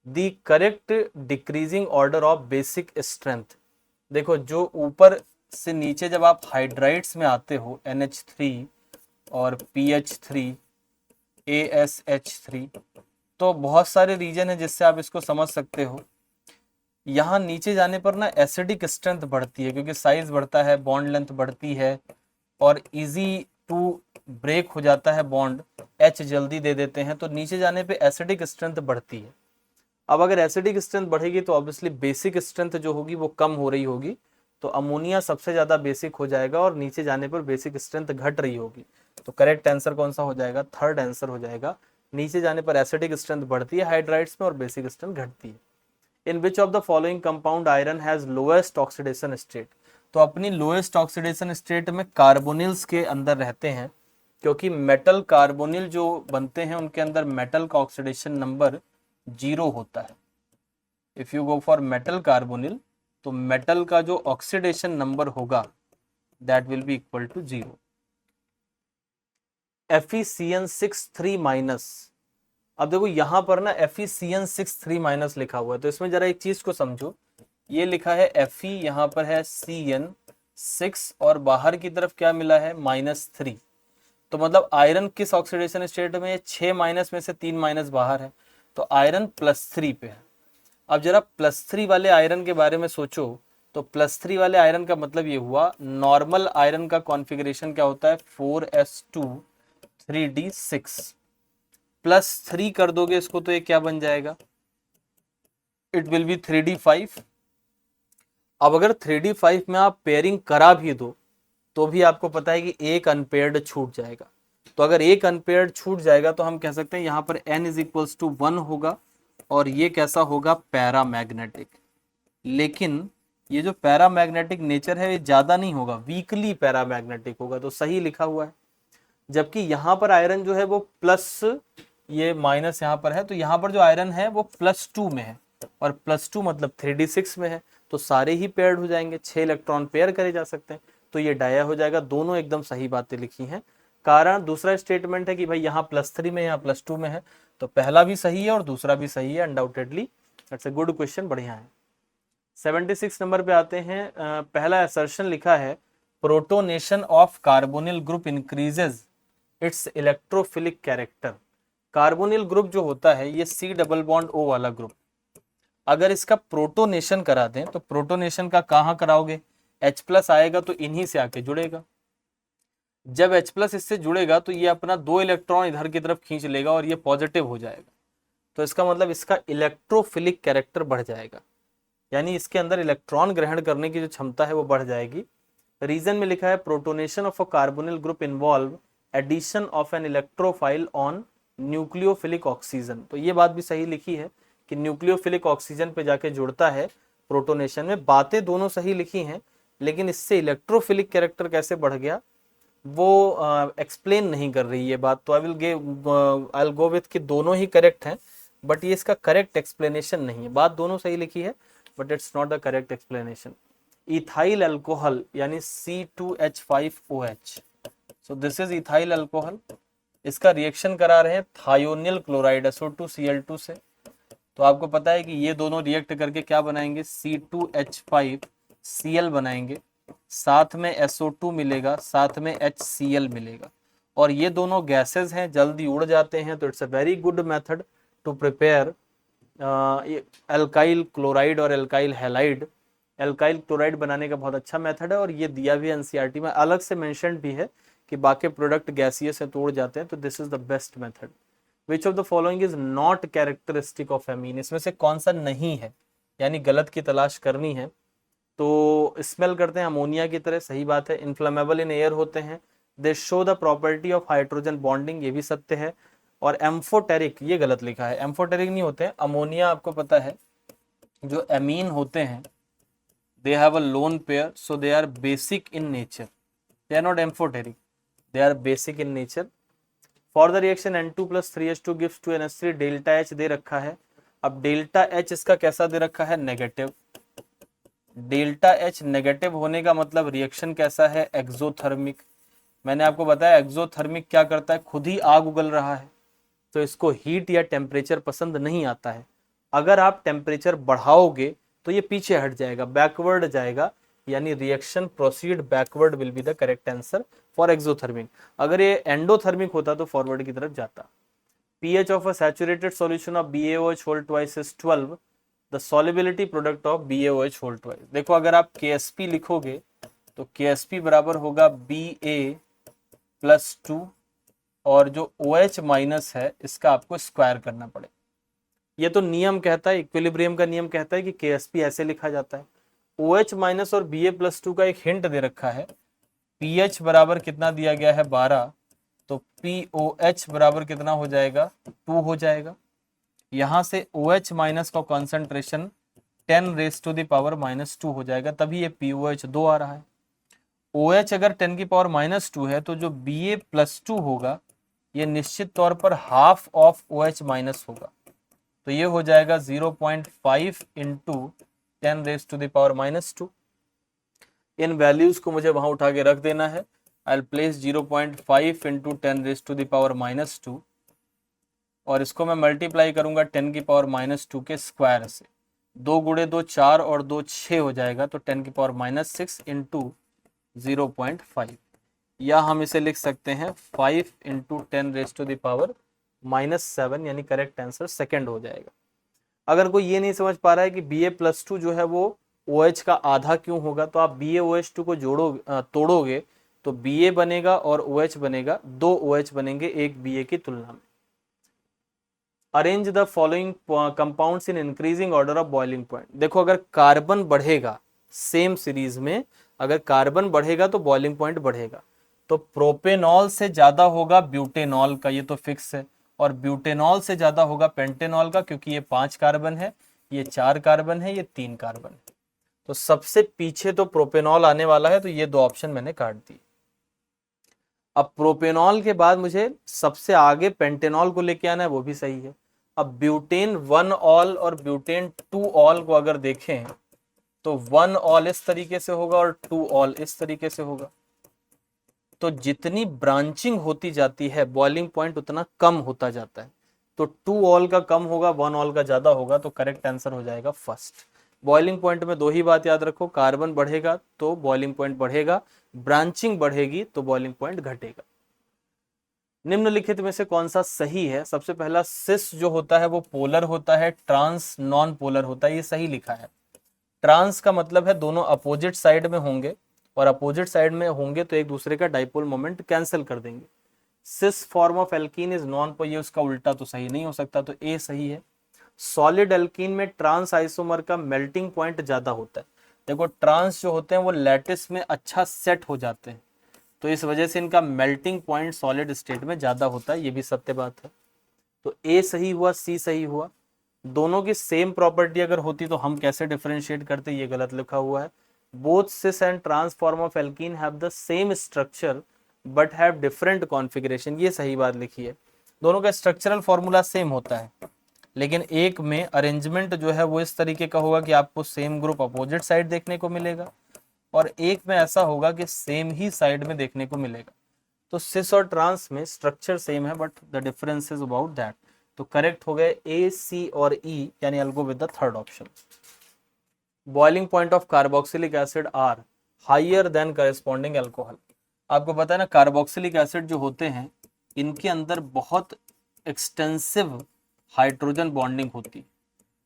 The correct decreasing order of basic strength. देखो जो ऊपर से नीचे जब आप हाइड्राइड्स में आते हो NH3 और PH3 ASH3, तो बहुत सारे रीजन है जिससे आप इसको समझ सकते हो। यहाँ नीचे जाने पर ना एसिडिक स्ट्रेंथ बढ़ती है क्योंकि साइज बढ़ता है, बॉन्ड लेंथ बढ़ती है, और इजी टू ब्रेक हो जाता है बॉन्ड, H जल्दी दे देते हैं, तो नीचे जाने पे एसिडिक स्ट्रेंथ बढ़ती है। अब अगर एसिडिक स्ट्रेंथ बढ़ेगी तो ऑब्वियसली बेसिक स्ट्रेंथ जो होगी वो कम हो रही होगी, तो अमोनिया सबसे ज्यादा बेसिक हो जाएगा और नीचे जाने पर बेसिक स्ट्रेंथ घट रही होगी। तो करेक्ट आंसर कौन सा हो जाएगा? थर्ड आंसर हो जाएगा। नीचे जाने पर एसिडिक स्ट्रेंथ बढ़ती है हाइड्राइड्स में और बेसिक स्ट्रेंथ घटती है। In which of the following compound iron has lowest oxidation state? तो अपनी लोएस्ट ऑक्सीडेशन स्टेट में कार्बोनिल्स के अंदर रहते हैं, क्योंकि मेटल कार्बोनिल जो बनते हैं उनके अंदर मेटल का ऑक्सीडेशन नंबर 0 होता है। If you go for metal carbonyl तो मेटल का जो ऑक्सीडेशन नंबर होगा that will be equal to 0। FeCN6 3-। अब देखो यहां पर ना FeCN6 3- लिखा हुआ है, तो इसमें जरा एक चीज को समझो। ये लिखा है Fe, यहाँ पर है CN6 और बाहर की तरफ क्या मिला है? -3। तो मतलब आयरन किस ऑक्सीडेशन स्टेट में है? 6 माइनस में से 3 माइनस बाहर है, तो आयरन +3 पे है। अब जरा +3 वाले आयरन के बारे में सोचो, तो +3 वाले आयरन का मतलब ये हुआ, नॉर्मल आयरन का कॉन्फ़िगरेशन क्या होता है? 4s2 3d6 +3 कर दोगे इसको तो ये क्या बन जाएगा? It will be 3d5। अब अगर 3d5 में आप पेयरिंग करा भी दो तो भी आपको पता है कि एक अनपेयर्ड छूट जाएगा। तो अगर एक अनपेयर्ड छूट जाएगा तो हम कह सकते हैं यहाँ पर n = 1 होगा और ये कैसा होगा? पैरामैग्नेटिक। लेकिन ये जो पैरामैग्नेटिक नेचर है ये ज्यादा नहीं होगा, वीकली पैरामैग्नेटिक होगा, तो सही लिखा हुआ है। जबकि यहाँ पर आयरन जो है वो प्लस, ये माइनस यहाँ पर है, तो यहाँ पर जो आयरन है वो +2 में है और +2 मतलब 3d6 में है, तो सारे ही पेयर्ड हो जाएंगे, 6 इलेक्ट्रॉन पेयर करे जा सकते हैं, तो ये डाया हो जाएगा। दोनों एकदम सही बातें लिखी हैं। कारण दूसरा स्टेटमेंट है कि भाई यहाँ +3 में, यहाँ +2 में है, तो पहला भी सही है और दूसरा भी सही है undoubtedly. That's a good question, बढ़िया है। 76 नंबर पे आते हैं। पहला असर्शन लिखा है protonation of carbonyl group increases it's electrophilic character. Carbonyl group जो होता है ये C+O वाला ग्रुप, अगर इसका प्रोटोनेशन करा दें तो प्रोटोनेशन का कहाँ कराओगे? H+ आएगा तो इन्हीं से आके जुड़ेगा। जब H+ इससे जुड़ेगा तो ये अपना 2 इलेक्ट्रॉन इधर की तरफ खींच लेगा और ये पॉजिटिव हो जाएगा, तो इसका मतलब इसका इलेक्ट्रोफिलिक कैरेक्टर बढ़ जाएगा, यानी इसके अंदर इलेक्ट्रॉन ग्रहण करने की जो क्षमता है वो बढ़ जाएगी। रीजन में लिखा है protonation of a carbonyl group involve addition of an electrophile on nucleophilic oxygen. तो ये बात भी सही लिखी है कि न्यूक्लियोफिलिक ऑक्सीजन पे जाके जुड़ता है प्रोटोनेशन में। बातें दोनों सही लिखी हैं, लेकिन इससे इलेक्ट्रोफिलिक कैरेक्टर कैसे बढ़ गया वो एक्सप्लेन नहीं कर रही ये बात। तो आई विल गो विथ कि दोनों ही करेक्ट हैं, बट ये इसका करेक्ट एक्सप्लेनेशन नहीं है। बात दोनों सही लिखी है but it's not the correct explanation. Ethyl alcohol यानी C2H5OH, so this is ethyl alcohol. इसका रिएक्शन करा रहे हैं थायोनिल क्लोराइड SO2Cl2 से। तो आपको पता है कि ये दोनों रिएक्ट करके क्या बनाएंगे? C2H5Cl बनाएंगे, साथ में SO2 मिलेगा, साथ में HCl मिलेगा, और ये दोनों गैसेस हैं, जल्दी उड़ जाते हैं। तो it's a very good method to prepare alkyl chloride और एल्काइल हैलाइड। एल्काइल क्लोराइड बनाने का बहुत अच्छा मेथड है और ये दिया भी एनसीईआरटी में, अलग से मेंशन भी है कि बाकी प्रोडक्ट गैसीय से तोड़ जाते हैं, तो this is the best method. Which of the following is not characteristic of amine? इसमें से कौन सा नहीं है, यानी गलत की तलाश करनी है। तो स्मेल करते हैं अमोनिया की तरह, सही बात है। इन्फ्लेमेबल इन एयर होते हैं, दे show the property of hydrogen bonding, ये भी सत्य है। और एम्फोटेरिक, ये गलत लिखा है, एम्फोटेरिक नहीं होते हैं। अमोनिया आपको पता है जो एमीन होते हैं they have a lone pair, so they are basic in nature, they are not amphoteric, they are basic in nature. For the reaction N2 plus 3H2 gives 2NH3, delta H दे रखा है। अब delta H इसका कैसा दे रखा है? Negative. Delta H negative होने का मतलब रिएक्शन कैसा है? एक्सोथर्मिक। मैंने आपको बताया एक्सोथर्मिक क्या करता है? खुद ही आग उगल रहा है, तो इसको हीट या टेम्परेचर पसंद नहीं आता है। अगर आप टेम्परेचर बढ़ाओगे तो ये पीछे हट जाएगा, बैकवर्ड जाएगा, यानी reaction proceed backward will be the correct answer for exothermic. अगर ये एंडोथर्मिक होता तो फॉरवर्ड की तरफ जाता। pH of a saturated solution of BaOH whole twice is 12, the solubility product of BaOH whole twice। देखो अगर आप KSP लिखोगे तो KSP बराबर होगा +2 और जो OH माइनस है इसका आपको स्क्वायर करना पड़े। ये तो नियम कहता है, इक्विलिब्रियम का नियम कहता है कि KSP ऐसे लिखा जाता है। OH माइनस और Ba+2 का एक हिंट दे रखा है। pH बराबर कितना दिया गया है 12, तो POH बराबर कितना हो जाएगा 2 हो जाएगा। यहां से OH माइनस का कॉन्सेंट्रेशन 10⁻⁻² हो जाएगा, तभी ये POH 2 आ रहा है। OH अगर 10⁻², है तो जो Ba+2 होगा ये निश्चित तौर पर हाफ ऑफ OH माइनस होगा, तो ये हो जाएगा 0.5 इंटू 10⁻²। इन वैल्यूज को मुझे वहां उठा के रख देना है। आई विल प्लेस 0.5 इंटू 10⁻², और इसको मैं मल्टीप्लाई करूंगा 10⁻² के स्क्वायर से। 2 गुणे 2 4 और 2 6 हो जाएगा, तो 10⁻6 इंटू 0.5, या हम इसे लिख सकते हैं 5 इंटू 10⁻⁻7, यानी करेक्ट आंसर सेकंड हो जाएगा। अगर कोई ये नहीं समझ पा रहा है कि Ba+2 जो है वो OH का आधा क्यों होगा, तो आप BaOH2 को तोड़ोगे तो Ba बनेगा और OH बनेगा, 2 OH बनेंगे एक Ba की तुलना में। Arrange the following compounds in increasing order of boiling point. देखो अगर कार्बन बढ़ेगा सेम सीरीज में, अगर कार्बन बढ़ेगा तो बॉइलिंग पॉइंट बढ़ेगा। तो प्रोपेनॉल से ज्यादा होगा ब्यूटेनॉल का, ये तो फिक्स है, और ब्यूटेनॉल से ज्यादा होगा पेंटेनॉल का, क्योंकि ये 5 कार्बन है, ये 4 कार्बन है, ये 3 कार्बन है। तो सबसे पीछे तो प्रोपेनॉल आने वाला है, तो ये 2 ऑप्शन मैंने काट दिए। अब प्रोपेनॉल के बाद मुझे सबसे आगे पेंटेनॉल को लेके आना है, वो भी सही है। अब ब्यूटेन 1 ऑल और ब्यूटेन 2 ऑल को अगर देखें तो 1 ऑल इस तरीके से होगा और 2 ऑल इस तरीके से होगा। तो जितनी ब्रांचिंग होती जाती है बॉइलिंग पॉइंट उतना कम होता जाता है। तो 2 ऑल का कम होगा, 1 ऑल का ज्यादा होगा, तो करेक्ट आंसर हो जाएगा फर्स्ट। बॉइलिंग पॉइंट में 2 ही बात याद रखो, कार्बन बढ़ेगा तो बॉइलिंग पॉइंट बढ़ेगा, ब्रांचिंग बढ़ेगी तो बॉइलिंग पॉइंट घटेगा। निम्नलिखित में से कौन सा सही है? सबसे पहला, सिस जो होता है वो पोलर होता है, ट्रांस नॉन पोलर होता है, ये सही लिखा है। ट्रांस का मतलब है दोनों अपोजिट साइड में होंगे, और अपोजिट साइड में होंगे तो एक दूसरे का डाइपोल मोमेंट कैंसिल कर देंगे। Cis form of alkene is non polar, उसका उल्टा तो सही नहीं हो सकता, तो ए सही है। सॉलिड एल्कीन में ट्रांस आइसोमर का मेल्टिंग पॉइंट ज्यादा होता है। देखो ट्रांस जो होते हैं वो लैटिस में अच्छा सेट हो जाते हैं, तो इस वजह से इनका मेल्टिंग पॉइंट सॉलिड स्टेट में ज्यादा होता है, ये भी सत्य बात है। तो ए सही हुआ, सी सही हुआ। दोनों की सेम प्रॉपर्टी अगर होती तो हम कैसे डिफरेंशिएट करते, ये गलत लिखा हुआ है। Both cis and trans form of alkene have the same structure but have different configuration, ये सही बात लिखी है। दोनों का स्ट्रक्चरल फॉर्मूला सेम होता है, लेकिन एक में अरेंजमेंट जो है वो इस तरीके का होगा कि आपको सेम ग्रुप अपोजिट साइड देखने को मिलेगा, और एक में ऐसा होगा कि सेम ही साइड में देखने को मिलेगा। तो सिस और ट्रांस में स्ट्रक्चर सेम है, but the difference is about that. तो करेक्ट हो गए ए, सी और ई, यानी I will go with the third option. Boiling point of carboxylic acid are higher than corresponding alcohol. आपको पता है ना, कार्बोक्सिलिक एसिड जो होते हैं इनके अंदर बहुत एक्सटेंसिव हाइड्रोजन बॉन्डिंग होती,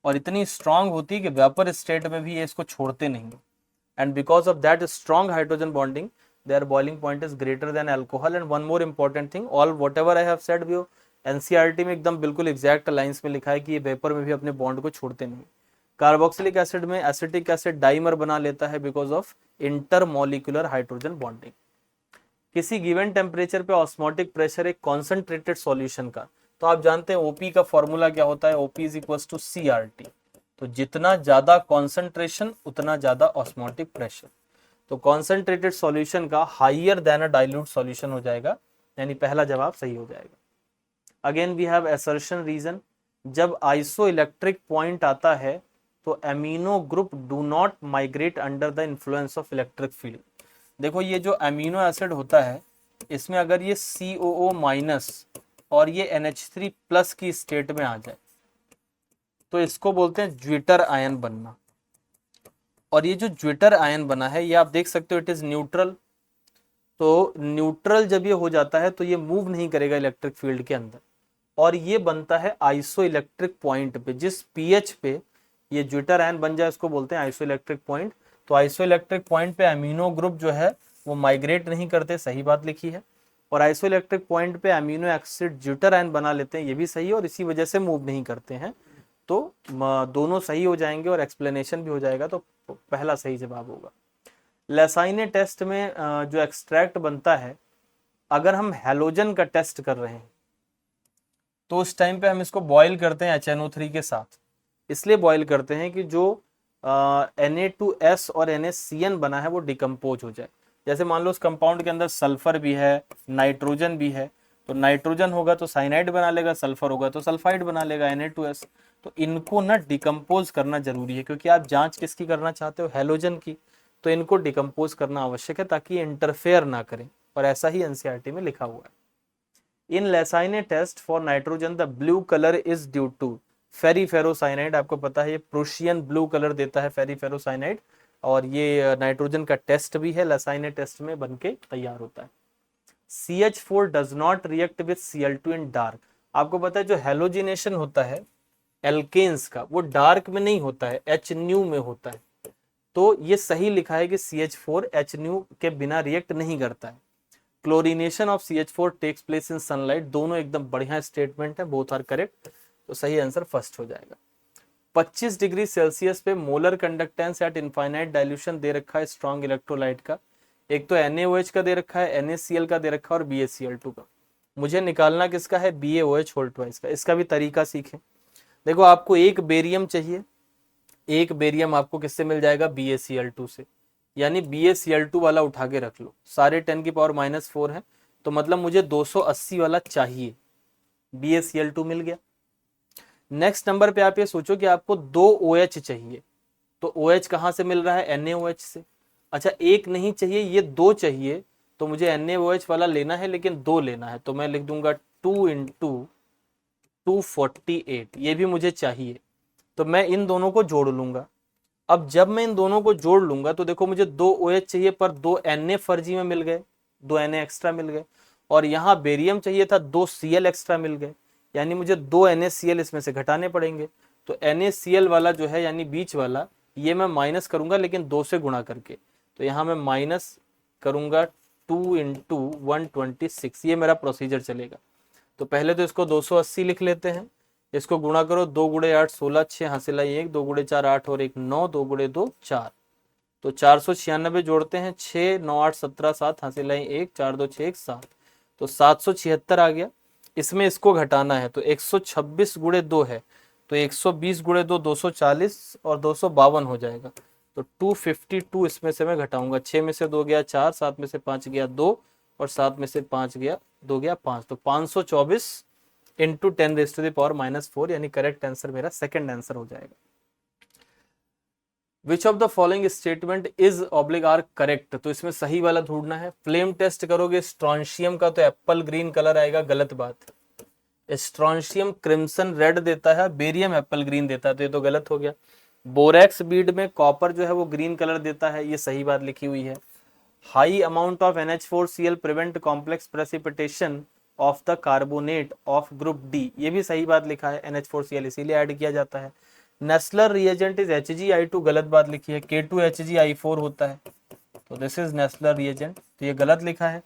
और इतनी स्ट्रांग होती कि वेपर स्टेट में भी ये इसको छोड़ते नहीं, and because of that strong hydrogen bonding their boiling point is greater than alcohol. And one more important thing, all whatever I have said वो NCERT में एकदम बिल्कुल एग्जैक्ट लाइंस में लिखा है कि ये वेपर में भी अपने बॉन्ड को छोड़ते नहीं। कार्बोक्सिलिक एसिड में एसिटिक एसिड डाइमर बना लेता है because of intermolecular hydrogen bonding. किसी गिवन टेम्परेचर पे ऑस्मोटिक प्रेशर एक कॉन्सेंट्रेटेड सॉल्यूशन का, तो आप जानते हैं ओपी का फॉर्मूला क्या होता है, OP is equal to CRT। तो जितना ज्यादा कॉन्सेंट्रेशन उतना ज्यादा ऑस्मोटिक प्रेशर। तो कॉन्सेंट्रेटेड सॉल्यूशन का higher than a dilute solution हो जाएगा, यानी पहला जवाब सही हो जाएगा। Again we have assertion reason. जब आइसो इलेक्ट्रिक पॉइंट आता है तो amino group do not migrate under the influence of electric field. देखो ये जो अमीनो एसिड होता है इसमें अगर ये COO माइनस और ये NH3 प्लस की स्टेट में आ जाए तो इसको बोलते हैं ज्विटर आयन बनना। और ये जो ज्विटर आयन बना है ये आप देख सकते हो, इट इज न्यूट्रल। तो न्यूट्रल जब ये हो जाता है तो ये मूव नहीं करेगा इलेक्ट्रिक फील्ड के अंदर, और ये बनता है आइसो इलेक्ट्रिक पॉइंट पे। जिस pH पे ये ज्विटर आयन बन जाए उसको बोलते हैं आइसो इलेक्ट्रिक पॉइंट। तो आइसो इलेक्ट्रिक पॉइंट पे अमीनो ग्रुप जो है वो माइग्रेट नहीं करते, सही बात लिखी है। और आइसोइलेक्ट्रिक पॉइंट पे अमीनो एसिड ज्यूटर आयन बना लेते हैं, ये भी सही है, और इसी वजह से मूव नहीं करते हैं। तो दोनों सही हो जाएंगे और एक्सप्लेनेशन भी हो जाएगा, तो पहला सही जवाब होगा। लेसाइने टेस्ट में जो एक्सट्रैक्ट बनता है, अगर हम हेलोजन का टेस्ट कर रहे हैं तो उस टाइम पे हम इसको बॉईल करते हैं HNO3 के साथ। इसलिए बॉईल करते हैं कि जो Na2S और NaCN बना है वो डिकम्पोज हो जाए। जैसे मान लो उस कंपाउंड के अंदर सल्फर भी है, नाइट्रोजन भी है, तो नाइट्रोजन होगा तो साइनाइड बना लेगा, सल्फर होगा तो सल्फाइड बना लेगा Na2S। तो इनको ना डिकम्पोज करना जरूरी है, क्योंकि आप जांच किसकी करना चाहते हो, हेलोजन की, तो इनको डिकम्पोज करना आवश्यक है ताकि इंटरफेयर ना करें, और ऐसा ही एनसीईआरटी में लिखा हुआ है। In Lassaigne test for nitrogen the blue colour is due to ferriferrocyanide. आपको पता है ये प्रूशियन ब्लू कलर देता है फेरीफेरोसाइनाइड, और ये नाइट्रोजन का टेस्ट भी है, लेसाइने टेस्ट में बनके तैयार होता है। CH4 does not react with Cl2 in dark. आपको पता है जो हेलोजिनेशन होता है एल्केन्स का, वो डार्क में नहीं होता है, H में होता है। तो ये सही लिखा है कि CH4 H के बिना रिएक्ट नहीं करता है। Chlorination of CH4 takes place in sunlight. दोनों एकदम बढ़िया स्टेटमेंट है, बोथ आर करेक्ट, तो सही आंसर फर्स्ट हो जाएगा। 25 डिग्री सेल्सियस पे molar conductance at infinite dilution दे रखा है स्ट्रॉन्ग इलेक्ट्रोलाइट का। एक तो NaOH का दे रखा है, NaCl का दे रखा है, और BaCl2 का। मुझे निकालना किसका है, BaOH होल ट्वाइस का। इसका भी तरीका सीखें। देखो आपको एक बेरियम चाहिए, एक बेरियम आपको किससे मिल जाएगा, BaCl2 से, यानी BaCl2 वाला उठा के रख लो। सारे 10⁻⁻⁴ है, तो मतलब मुझे 280 वाला चाहिए, BaCl2 मिल गया। नेक्स्ट नंबर पे आप ये सोचो कि आपको 2 OH चाहिए, तो OH कहां से मिल रहा है, NaOH से। अच्छा एक नहीं चाहिए, ये 2 चाहिए, तो मुझे NaOH वाला लेना है, लेकिन 2 लेना है, तो मैं लिख दूंगा 2 × 248, ये भी मुझे चाहिए, तो मैं इन दोनों को जोड़ लूंगा। अब जब मैं इन दोनों को जोड़ लूंगा तो देखो मुझे 2 OH चाहिए, पर 2 Na फर्जी में मिल गए, 2 Na एक्स्ट्रा मिल गए, और यहाँ बेरियम चाहिए था, 2 Cl एक्स्ट्रा मिल गए, यानी मुझे 2 NaCl इसमें से घटाने पड़ेंगे। तो NaCl वाला जो है यानी बीच वाला, ये मैं माइनस करूंगा, लेकिन 2 से गुणा करके, तो यहाँ मैं माइनस करूंगा 2 × 126, ये मेरा प्रोसीजर चलेगा। तो पहले तो इसको 280 लिख लेते हैं, इसको गुणा करो, 2 × 8 16, 6 हासिल आई 1, 2 × 4 8 और 1 9, 2 × 2 4, तो 496 जोड़ते हैं, 6 9 8 17 7 हासिल आई 1, 4 2 6 1 7, तो 776 आ गया। इसमें इसको घटाना है, तो 126 × 2 है, तो 120 × 2 240 और 252 हो जाएगा, तो 252 इसमें से मैं घटाऊंगा। 6 में से 2 गया 4, 7 में से 5 गया 2, और 7 में से 5 गया 2 गया 5, तो 524 × 10⁻⁻⁴, यानी करेक्ट आंसर मेरा सेकंड आंसर हो जाएगा। विच of the following statement is oblique correct, तो इसमें सही वाला ढूंढना है। फ्लेम टेस्ट करोगे स्ट्रॉन्शियम का तो एप्पल ग्रीन कलर आएगा, गलत बात। स्ट्रॉन्शियम क्रिम्सन रेड देता है, बेरियम एप्पल ग्रीन देता है, तो ये तो गलत हो गया। बोरेक्स बीड में कॉपर जो है वो ग्रीन कलर देता है, ये सही बात लिखी हुई है। High amount of NH4Cl prevent complex precipitation of the carbonate of group D, ये भी सही बात लिखा है, NH4Cl इसीलिए ऐड किया जाता है। नेस्लर रिएजेंट इज Hg(I2), गलत बात लिखी है, K2Hg(I4) होता है, तो दिस इज नेस्लर रिएजेंट, तो ये गलत लिखा है।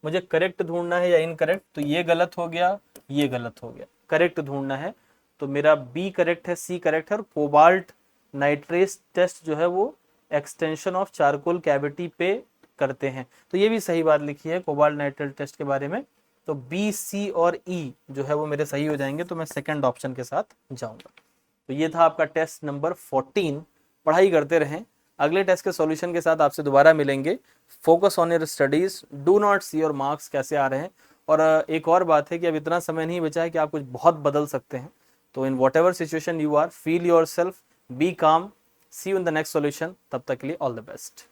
मुझे करेक्ट ढूंढना है या इनकरेक्ट, तो ये गलत हो गया, ये गलत हो गया, करेक्ट ढूंढना है, तो मेरा बी करेक्ट है, सी करेक्ट है, और कोबाल्ट नाइट्रेस टेस्ट जो है वो एक्सटेंशन ऑफ चारकोल कैविटी पे करते हैं, तो ये भी सही बात लिखी है कोबाल्ट नाइट्रेट टेस्ट के बारे में, तो बी सी और ई जो है वो मेरे सही हो जाएंगे, तो मैं सेकंड ऑप्शन के साथ जाऊंगा। तो ये था आपका टेस्ट नंबर 14। पढ़ाई करते रहें, अगले टेस्ट के सॉल्यूशन के साथ आपसे दोबारा मिलेंगे। Focus on your studies, do not see your marks कैसे आ रहे हैं। और एक और बात है कि अब इतना समय नहीं बचा है कि आप कुछ बहुत बदल सकते हैं, तो in whatever situation you are, feel yourself, be calm, see you in the next solution, तब तक के लिए ऑल द बेस्ट।